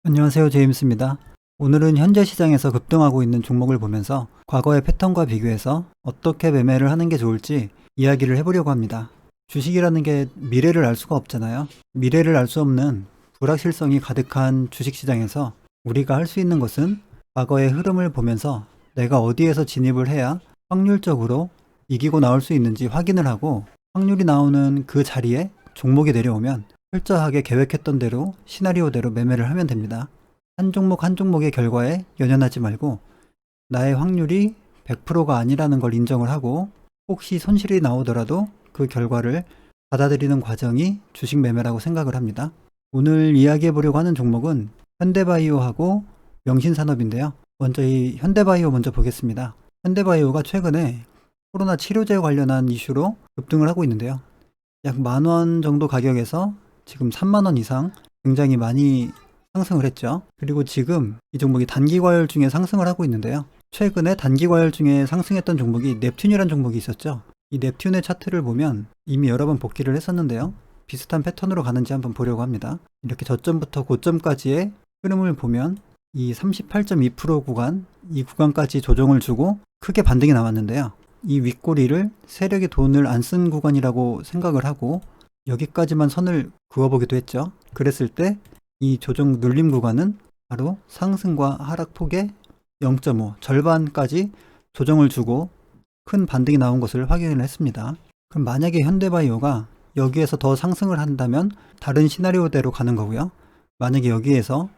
안녕하세요, 제임스입니다. 오늘은 현재 시장에서 급등하고 있는 종목을 보면서 과거의 패턴과 비교해서 어떻게 매매를 하는 게 좋을지 이야기를 해보려고 합니다. 주식이라는 게 미래를 알 수가 없잖아요. 미래를 알 수 없는 불확실성이 가득한 주식시장에서 우리가 할 수 있는 것은 과거의 흐름을 보면서 내가 어디에서 진입을 해야 확률적으로 이기고 나올 수 있는지 확인을 하고, 확률이 나오는 그 자리에 종목이 내려오면 철저하게 계획했던 대로 시나리오대로 매매를 하면 됩니다. 한 종목 한 종목의 결과에 연연하지 말고 나의 확률이 100%가 아니라는 걸 인정을 하고, 혹시 손실이 나오더라도 그 결과를 받아들이는 과정이 주식 매매라고 생각을 합니다. 오늘 이야기해 보려고 하는 종목은 현대바이오하고 명신산업인데요. 먼저 이 현대바이오 먼저 보겠습니다. 현대바이오가 최근에 코로나 치료제 관련한 이슈로 급등을 하고 있는데요. 약 10,000원 정도 가격에서 지금 30,000원 이상 굉장히 많이 상승을 했죠. 그리고 지금 이 종목이 단기 과열 중에 상승을 하고 있는데요. 최근에 단기 과열 중에 상승했던 종목이 넵튠이라는 종목이 있었죠. 이 넵튠의 차트를 보면 이미 여러 번 복귀를 했었는데요. 비슷한 패턴으로 가는지 한번 보려고 합니다. 이렇게 저점부터 고점까지의 흐름을 보면 이 38.2% 구간, 이 구간까지 조정을 주고 크게 반등이 나왔는데요. 이 윗꼬리를 세력이 돈을 안 쓴 구간이라고 생각을 하고 여기까지만 선을 그어보기도 했죠. 그랬을 때 이 조정 눌림 구간은 바로 상승과 하락폭의 0.5, 절반까지 조정을 주고 큰 반등이 나온 것을 확인을 했습니다. 그럼 만약에 현대바이오가 여기에서 더 상승을 한다면 다른 시나리오대로 가는 거고요. 만약에 여기에서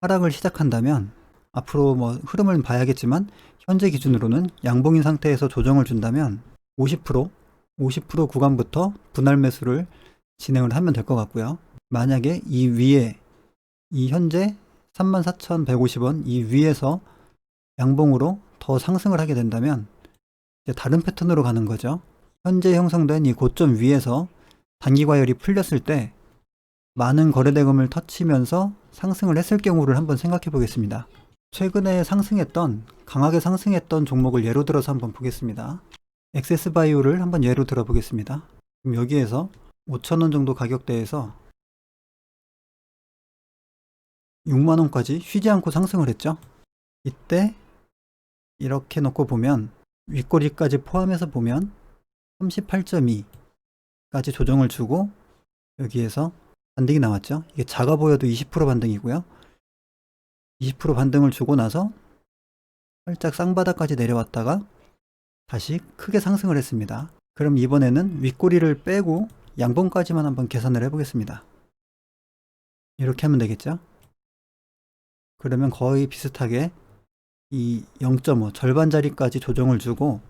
하락을 시작한다면 앞으로 흐름을 봐야겠지만 현재 기준으로는 양봉인 상태에서 조정을 준다면 50% 구간부터 분할 매수를 진행을 하면 될 것 같고요. 만약에 이 위에 이 현재 34,150원 이 위에서 양봉으로 더 상승을 하게 된다면 이제 다른 패턴으로 가는 거죠. 현재 형성된 이 고점 위에서 단기 과열이 풀렸을 때 많은 거래대금을 터치면서 상승을 했을 경우를 한번 생각해 보겠습니다. 최근에 강하게 상승했던 종목을 예로 들어서 한번 보겠습니다. 엑세스바이오를 한번 예로 들어 보겠습니다. 그럼 여기에서 5,000원 정도 가격대에서 6만원까지 쉬지 않고 상승을 했죠. 이때 이렇게 놓고 보면 윗꼬리까지 포함해서 보면 38.2까지 조정을 주고 여기에서 반등이 나왔죠. 이게 작아 보여도 20% 반등이고요. 20% 반등을 주고 나서 살짝 쌍바닥까지 내려왔다가 다시 크게 상승을 했습니다. 그럼 이번에는 윗꼬리를 빼고 양봉까지만 한번 계산을 해보겠습니다. 이렇게 하면 되겠죠. 그러면 거의 비슷하게 이 0.5 절반 자리까지 조정을 주고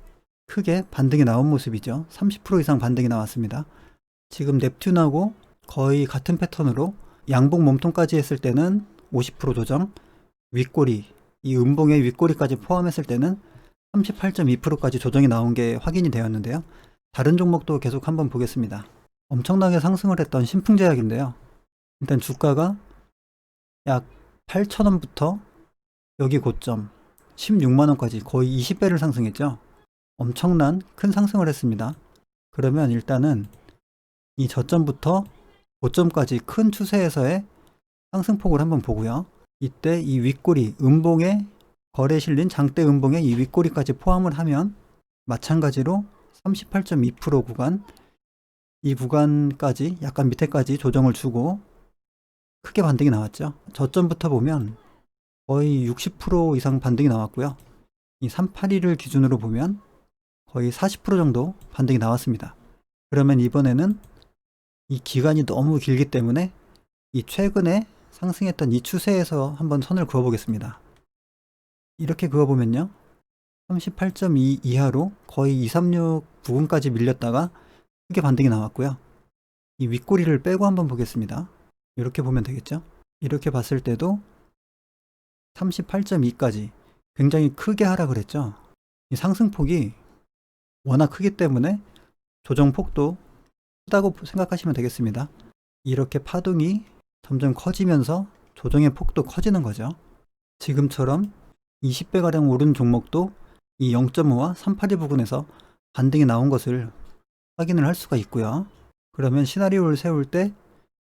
크게 반등이 나온 모습이죠. 30% 이상 반등이 나왔습니다. 지금 넵튠하고 거의 같은 패턴으로 양봉 몸통까지 했을 때는 50% 조정, 윗꼬리, 이 음봉의 윗꼬리까지 포함했을 때는 38.2%까지 조정이 나온 게 확인이 되었는데요. 다른 종목도 계속 한번 보겠습니다. 엄청나게 상승을 했던 신풍제약인데요. 일단 주가가 약 8,000원부터 여기 고점 16만원까지 거의 20배를 상승했죠. 엄청난 큰 상승을 했습니다. 그러면 일단은 이 저점부터 고점까지 큰 추세에서의 상승폭을 한번 보고요. 이때 이 윗꼬리, 음봉에 거래 실린 장대 음봉의 이 윗꼬리까지 포함을 하면 마찬가지로 38.2% 구간, 이 구간까지 약간 밑에까지 조정을 주고 크게 반등이 나왔죠. 저점부터 보면 거의 60% 이상 반등이 나왔고요. 이 381을 기준으로 보면 거의 40% 정도 반등이 나왔습니다. 그러면 이번에는 이 기간이 너무 길기 때문에 이 최근에 상승했던 이 추세에서 한번 선을 그어 보겠습니다. 이렇게 그어 보면요. 38.2 이하로 거의 236 부근까지 밀렸다가 크게 반등이 나왔고요. 이 윗꼬리를 빼고 한번 보겠습니다. 이렇게 보면 되겠죠. 이렇게 봤을 때도 38.2까지 굉장히 크게 하락을 했죠. 이 상승폭이 워낙 크기 때문에 조정폭도 크다고 생각하시면 되겠습니다. 이렇게 파동이 점점 커지면서 조정의 폭도 커지는 거죠. 지금처럼 20배가량 오른 종목도 이 0.5와 382 부근에서 반등이 나온 것을 확인을 할 수가 있고요. 그러면 시나리오를 세울 때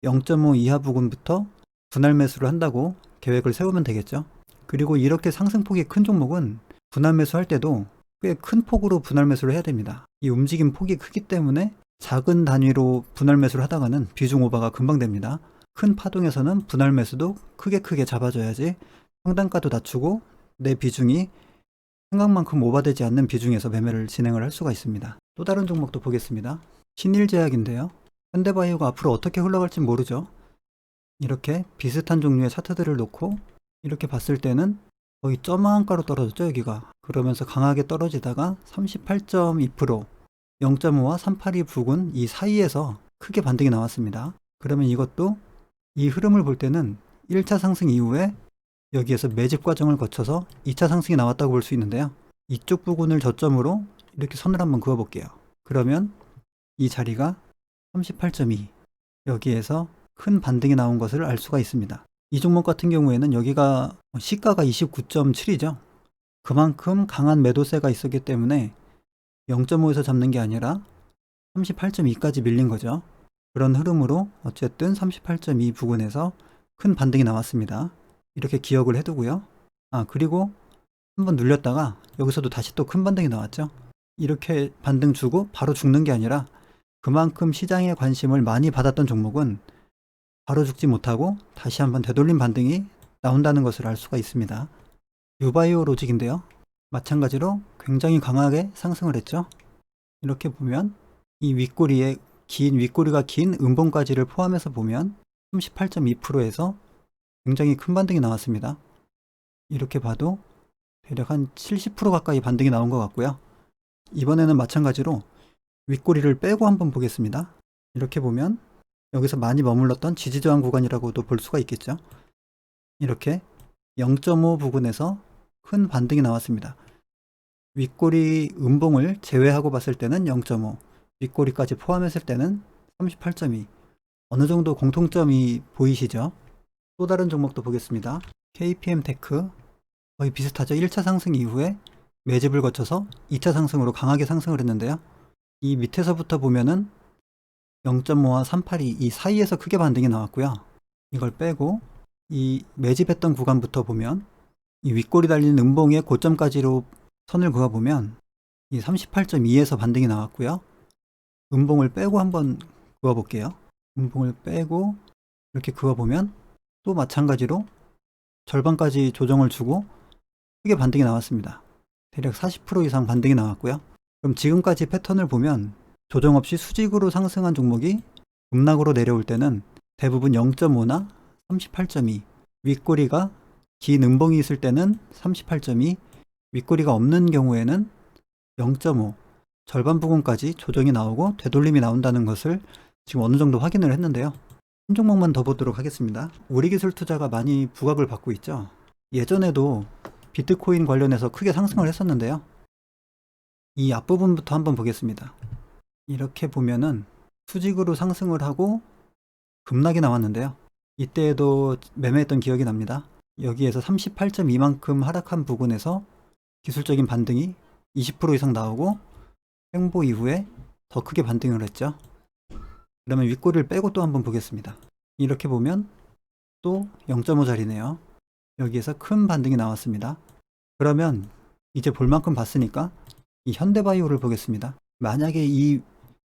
0.5 이하 부근부터 분할 매수를 한다고 계획을 세우면 되겠죠. 그리고 이렇게 상승폭이 큰 종목은 분할 매수할 때도 꽤 큰 폭으로 분할 매수를 해야 됩니다. 이 움직임 폭이 크기 때문에 작은 단위로 분할 매수를 하다가는 비중 오버가 금방 됩니다. 큰 파동에서는 분할 매수도 크게 잡아줘야지 상단가도 낮추고 내 비중이 생각만큼 오버되지 않는 비중에서 매매를 진행을 할 수가 있습니다. 또 다른 종목도 보겠습니다. 신일제약인데요. 현대바이오가 앞으로 어떻게 흘러갈지 모르죠. 이렇게 비슷한 종류의 차트들을 놓고 이렇게 봤을 때는 거의 점한가로 떨어졌죠, 여기가. 그러면서 강하게 떨어지다가 38.2%, 0.5와 382 부근 이 사이에서 크게 반등이 나왔습니다. 그러면 이것도 이 흐름을 볼 때는 1차 상승 이후에 여기에서 매집 과정을 거쳐서 2차 상승이 나왔다고 볼 수 있는데요. 이쪽 부분을 저점으로 이렇게 선을 한번 그어 볼게요. 그러면 이 자리가 38.2, 여기에서 큰 반등이 나온 것을 알 수가 있습니다. 이 종목 같은 경우에는 여기가 시가가 29.7이죠. 그만큼 강한 매도세가 있었기 때문에 0.5에서 잡는 게 아니라 38.2까지 밀린 거죠. 그런 흐름으로 어쨌든 38.2 부근에서 큰 반등이 나왔습니다. 이렇게 기억을 해두고요. 그리고 한번 눌렸다가 여기서도 다시 또 큰 반등이 나왔죠. 이렇게 반등 주고 바로 죽는 게 아니라 그만큼 시장의 관심을 많이 받았던 종목은 바로 죽지 못하고 다시 한번 되돌림 반등이 나온다는 것을 알 수가 있습니다. 유바이오 로직인데요. 마찬가지로 굉장히 강하게 상승을 했죠. 이렇게 보면 이 윗꼬리가 긴 음봉까지를 포함해서 보면 38.2%에서 굉장히 큰 반등이 나왔습니다. 이렇게 봐도 대략 한 70% 가까이 반등이 나온 것 같고요. 이번에는 마찬가지로 윗꼬리를 빼고 한번 보겠습니다. 이렇게 보면 여기서 많이 머물렀던 지지저항 구간이라고도 볼 수가 있겠죠. 이렇게 0.5 부근에서 큰 반등이 나왔습니다. 윗꼬리 음봉을 제외하고 봤을 때는 0.5, 윗꼬리까지 포함했을 때는 38.2. 어느 정도 공통점이 보이시죠? 또 다른 종목도 보겠습니다. KPM 테크 거의 비슷하죠. 1차 상승 이후에 매집을 거쳐서 2차 상승으로 강하게 상승을 했는데요. 이 밑에서부터 보면은 0.5와 382 이 사이에서 크게 반등이 나왔고요. 이걸 빼고 이 매집했던 구간부터 보면 이 윗꼬리 달린 음봉의 고점까지로 선을 그어보면 이 38.2에서 반등이 나왔고요. 음봉을 빼고 한번 그어볼게요. 음봉을 빼고 이렇게 그어보면 또 마찬가지로 절반까지 조정을 주고 크게 반등이 나왔습니다. 대략 40% 이상 반등이 나왔고요. 그럼 지금까지 패턴을 보면 조정 없이 수직으로 상승한 종목이 급락으로 내려올 때는 대부분 0.5나 38.2, 윗꼬리가 긴 음봉이 있을 때는 38.2, 윗꼬리가 없는 경우에는 0.5, 절반 부분까지 조정이 나오고 되돌림이 나온다는 것을 지금 어느 정도 확인을 했는데요. 한 종목만 더 보도록 하겠습니다. 우리기술 투자가 많이 부각을 받고 있죠. 예전에도 비트코인 관련해서 크게 상승을 했었는데요. 이 앞부분부터 한번 보겠습니다. 이렇게 보면은 수직으로 상승을 하고 급락이 나왔는데요. 이때에도 매매했던 기억이 납니다. 여기에서 38.2만큼 하락한 부분에서 기술적인 반등이 20% 이상 나오고 횡보 이후에 더 크게 반등을 했죠. 그러면 윗꼬리를 빼고 또 한번 보겠습니다. 이렇게 보면 또 0.5짜리네요. 여기에서 큰 반등이 나왔습니다. 그러면 이제 볼 만큼 봤으니까 이 현대바이오를 보겠습니다. 만약에 이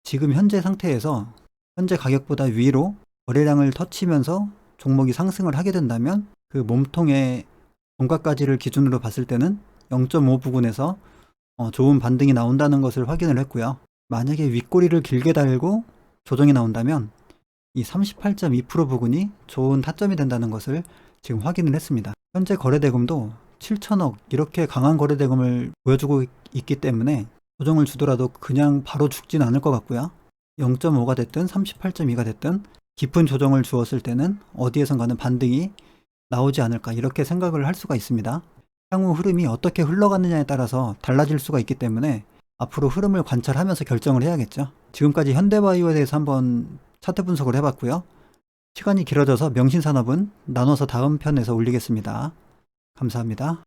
지금 현재 상태에서 현재 가격보다 위로 거래량을 터치면서 종목이 상승을 하게 된다면 그 몸통의 종가까지를 기준으로 봤을 때는 0.5 부근에서 좋은 반등이 나온다는 것을 확인을 했고요. 만약에 윗꼬리를 길게 달고 조정이 나온다면 이 38.2% 부근이 좋은 타점이 된다는 것을 지금 확인을 했습니다. 현재 거래대금도 7천억 이렇게 강한 거래대금을 보여주고 있기 때문에 조정을 주더라도 그냥 바로 죽진 않을 것 같고요. 0.5가 됐든 38.2가 됐든 깊은 조정을 주었을 때는 어디에선가는 반등이 나오지 않을까 이렇게 생각을 할 수가 있습니다. 향후 흐름이 어떻게 흘러가느냐에 따라서 달라질 수가 있기 때문에 앞으로 흐름을 관찰하면서 결정을 해야겠죠. 지금까지 현대바이오에 대해서 한번 차트 분석을 해봤고요. 시간이 길어져서 명신산업은 나눠서 다음 편에서 올리겠습니다. 감사합니다.